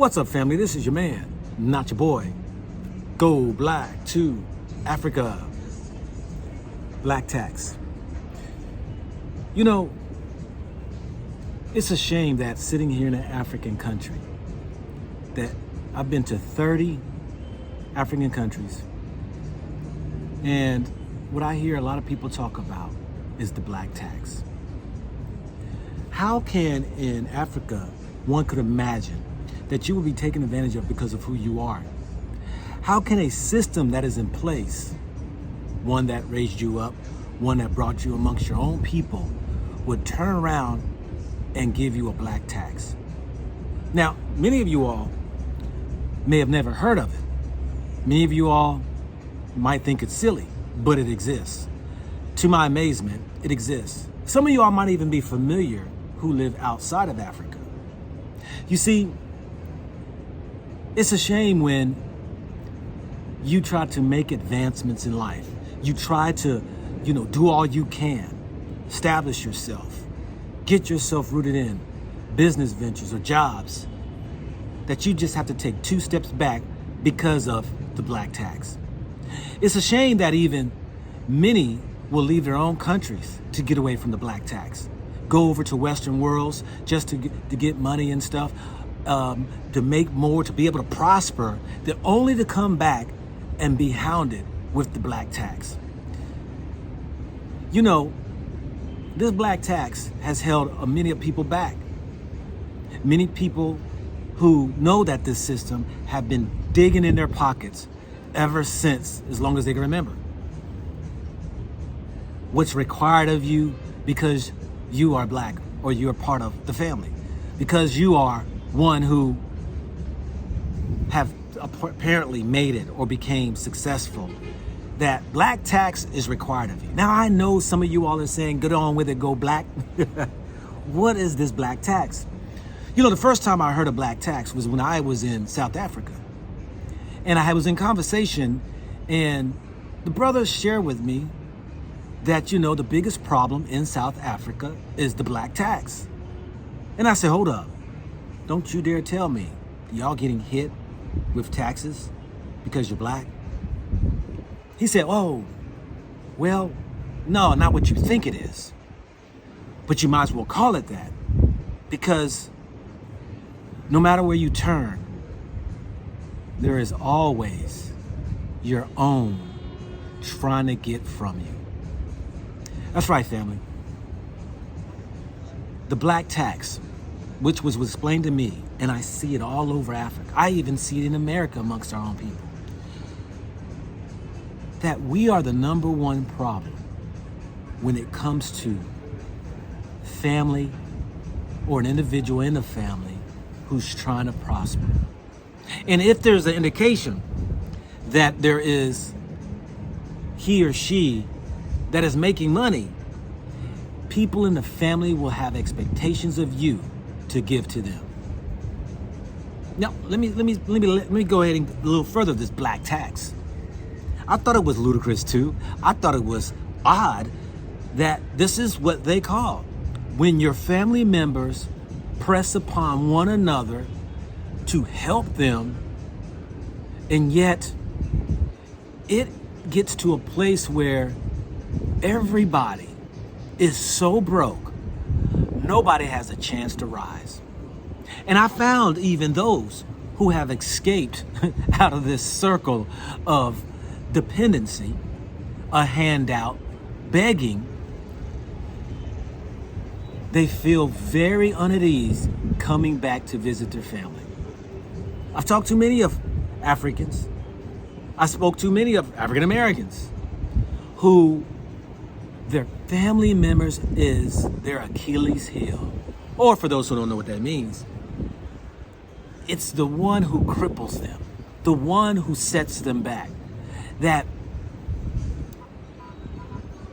What's up, family? This is your man, not your boy. Go black to Africa. Black tax. You know, it's a shame that sitting here in an African country, that I've been to 30 African countries, and what I hear a lot of people talk about is the black tax. How can in Africa one could imagine that you will be taken advantage of because of who you are? How can a system that is in place, one that raised you up, one that brought you amongst your own people, would turn around and give you a black tax? Now, many of you all may have never heard of it. Many of you all might think it's silly, but it exists. To my amazement, it exists. Some of you all might even be familiar who live outside of Africa. You see, it's a shame when you try to make advancements in life. You try to, do all you can, establish yourself, get yourself rooted in business ventures or jobs, that you just have to take 2 steps back because of the black tax. It's a shame that even many will leave their own countries to get away from the black tax, go over to Western worlds just to get money and stuff, to make more, to be able to prosper, only to come back and be hounded with the black tax. This black tax has held many people back. Many people who know that this system have been digging in their pockets ever since, as long as they can remember. What's required of you because you are black or you're part of the family, because you are one who have apparently made it or became successful, that black tax is required of you. Now, I know some of you all are saying, get on with it, go black. What is this black tax? The first time I heard of black tax was when I was in South Africa. And I was in conversation, and the brother shared with me that, the biggest problem in South Africa is the black tax. And I said, hold up. Don't you dare tell me y'all getting hit with taxes because you're black. He said, oh, well, no, not what you think it is. But you might as well call it that, because no matter where you turn, there is always your own trying to get from you. That's right, family. The black tax, which was explained to me, and I see it all over Africa. I even see it in America amongst our own people. That we are the #1 problem when it comes to family or an individual in the family who's trying to prosper. And if there's an indication that there is he or she that is making money, people in the family will have expectations of you to give to them. Now, let me go ahead and a little further this black tax. I thought it was ludicrous too. I thought it was odd that this is what they call when your family members press upon one another to help them, and yet it gets to a place where everybody is so broke, nobody has a chance to rise. And I found even those who have escaped out of this circle of dependency, a handout, begging, they feel very uneasy coming back to visit their family. I've talked to many of Africans. I spoke to many of African Americans who their family members is their Achilles heel. Or for those who don't know what that means, it's the one who cripples them, the one who sets them back. That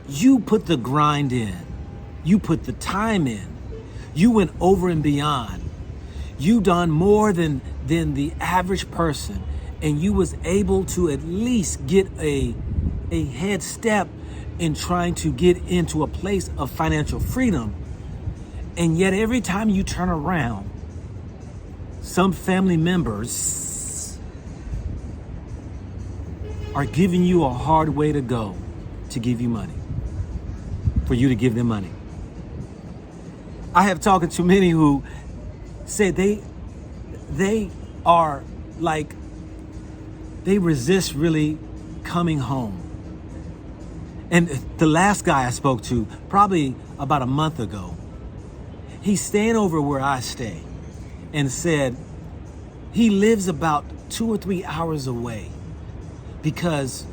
you put the grind in, you put the time in, you went over and beyond, you done more than the average person, and you was able to at least get a head step in trying to get into a place of financial freedom. And yet every time you turn around, some family members are giving you a hard way to go to give you money, for you to give them money. I have talked to many who say they are like, they resist really coming home. And the last guy I spoke to, probably about a month ago, he's staying over where I stay, and said he lives about 2 or 3 hours away, because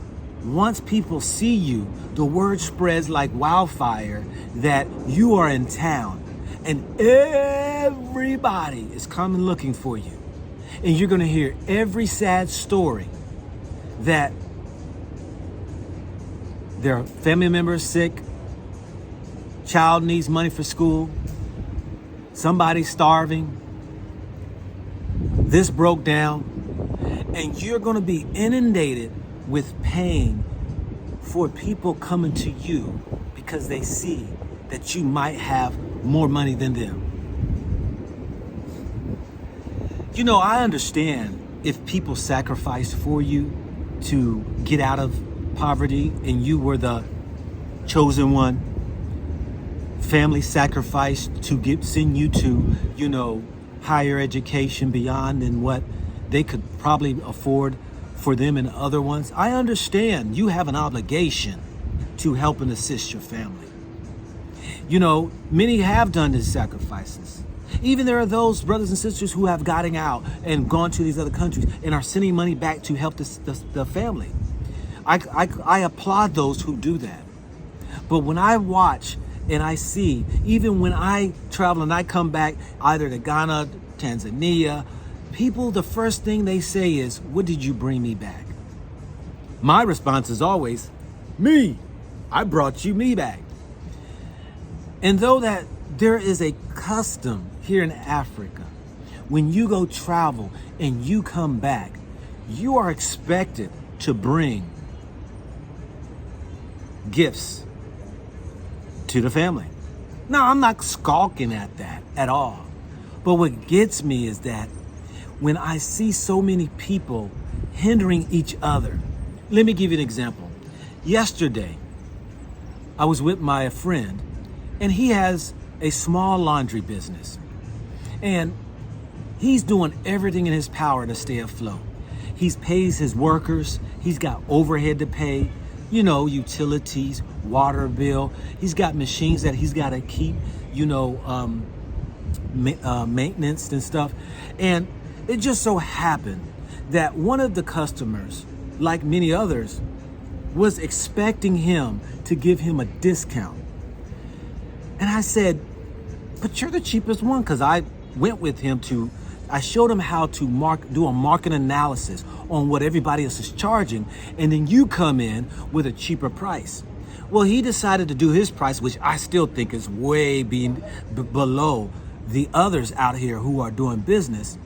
once people see you, the word spreads like wildfire that you are in town, and everybody is coming looking for you. And you're gonna hear every sad story that their family member is sick, child needs money for school, somebody's starving, this broke down, and you're gonna be inundated with paying for people coming to you because they see that you might have more money than them. You know, I understand if people sacrificed for you to get out of poverty and you were the chosen one. Family sacrificed to send you to, higher education beyond than what they could probably afford for them and other ones. I understand you have an obligation to help and assist your family. Many have done these sacrifices. Even there are those brothers and sisters who have gotten out and gone to these other countries and are sending money back to help the family. I applaud those who do that. But when I watch and I see, even when I travel and I come back either to Ghana, Tanzania, people, the first thing they say is, what did you bring me back? My response is always, me. I brought you me back. And though that there is a custom here in Africa, when you go travel and you come back, you are expected to bring gifts to the family. Now, I'm not skulking at that at all. But what gets me is that when I see so many people hindering each other. Let me give you an example. Yesterday, I was with my friend, and he has a small laundry business. And he's doing everything in his power to stay afloat. He pays his workers. He's got overhead to pay, utilities, water bill. He's got machines that he's got to keep, maintenance and stuff. And it just so happened that one of the customers, like many others, was expecting him to give him a discount. And I said, but you're the cheapest one, because I went with him I showed him how to do a market analysis on what everybody else is charging, and then you come in with a cheaper price. Well, he decided to do his price, which I still think is way below the others out here who are doing business.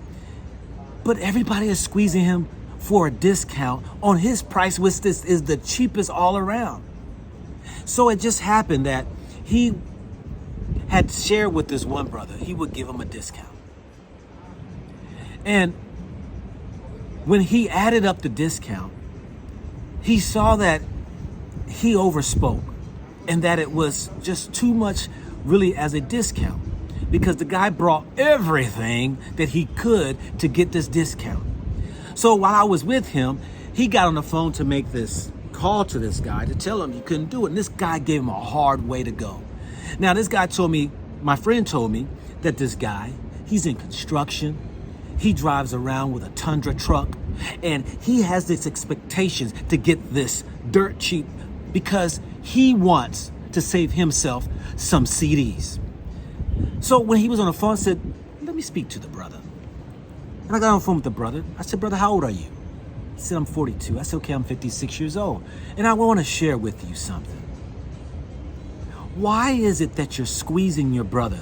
But everybody is squeezing him for a discount on his price, which this is the cheapest all around. So it just happened that he had shared with this one brother, he would give him a discount. And when he added up the discount, he saw that he overspoke and that it was just too much really as a discount, because the guy brought everything that he could to get this discount. So while I was with him, he got on the phone to make this call to this guy to tell him he couldn't do it. And this guy gave him a hard way to go. Now, this guy my friend told me that this guy, he's in construction. He drives around with a Tundra truck, and he has this expectations to get this dirt cheap because he wants to save himself some CDs. So when he was on the phone, I said, let me speak to the brother. And I got on the phone with the brother. I said, brother, how old are you? He said, I'm 42. I said, okay, I'm 56 years old. And I want to share with you something. Why is it that you're squeezing your brother,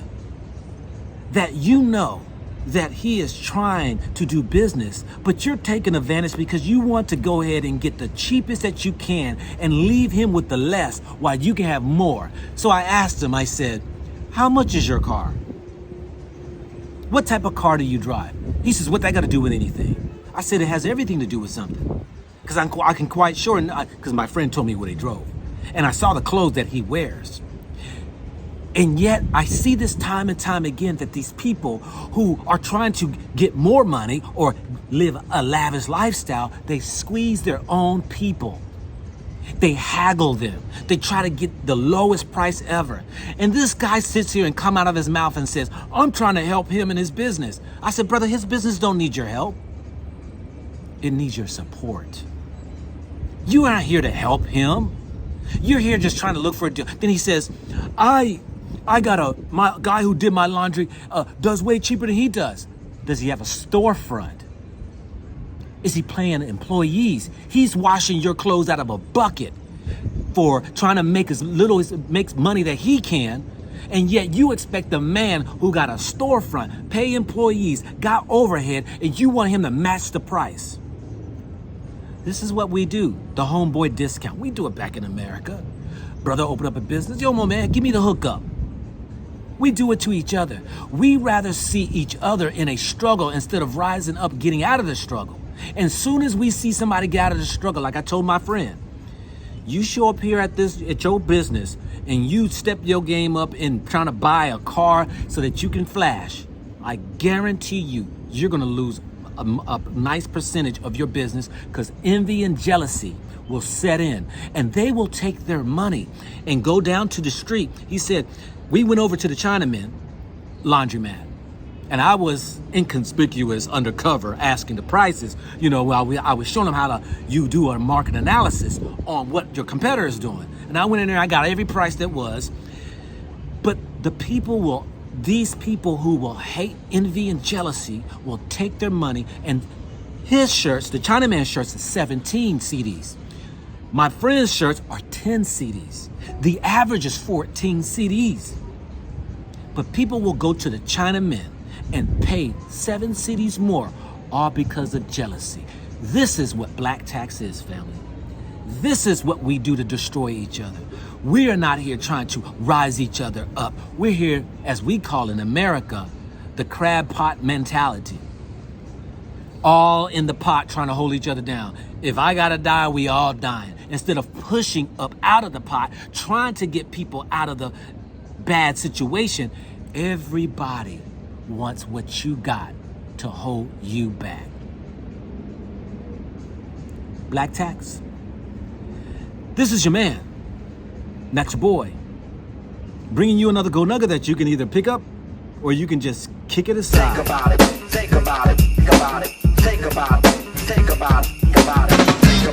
that you know that he is trying to do business, but you're taking advantage because you want to go ahead and get the cheapest that you can and leave him with the less while you can have more? So I asked him, I said, how much is your car? What type of car do you drive? He says, what that got to do with anything? I said, it has everything to do with something. Because I can quite sure, because my friend told me what he drove. And I saw the clothes that he wears. And yet I see this time and time again that these people who are trying to get more money or live a lavish lifestyle, they squeeze their own people. They haggle them. They try to get the lowest price ever. And this guy sits here and come out of his mouth and says, I'm trying to help him in his business. I said, brother, his business don't need your help. It needs your support. You aren't here to help him. You're here just trying to look for a deal. Then he says, I got my guy who did my laundry does way cheaper than he does. Does he have a storefront? Is he paying employees? He's washing your clothes out of a bucket for trying to make as little makes money that he can. And yet you expect the man who got a storefront, pay employees, got overhead, and you want him to match the price. This is what we do, the homeboy discount. We do it back in America. Brother open up a business. Yo, man, give me the hookup. We do it to each other. We rather see each other in a struggle instead of rising up, getting out of the struggle. And soon as we see somebody get out of the struggle, like I told my friend, you show up here at your business and you step your game up in trying to buy a car so that you can flash, I guarantee you're going to lose a nice percentage of your business because envy and jealousy will set in and they will take their money and go down to the street. He said, we went over to the Chinaman laundromat. And I was inconspicuous undercover asking the prices, while I was showing them how you do a market analysis on what your competitor is doing. And I went in there, I got every price that was. But these people who will hate envy and jealousy will take their money, and his shirts, the Chinaman shirts, are 17 CDs. My friend's shirts are 10 CDs. The average is 14 CDs. But people will go to the Chinaman and pay 7 CDs more, all because of jealousy. This is what black tax is, family. This is what we do to destroy each other. We are not here trying to rise each other up. We're here, as we call in America, the crab pot mentality. All in the pot trying to hold each other down. If I gotta die, we all dying. Instead of pushing up out of the pot, trying to get people out of the bad situation, everybody wants what you got to hold you back. Black tax. This is your man, not your boy, bringing you another gold nugget that you can either pick up or you can just kick it aside. Think about it, think about it, think about it, think about it, think about it.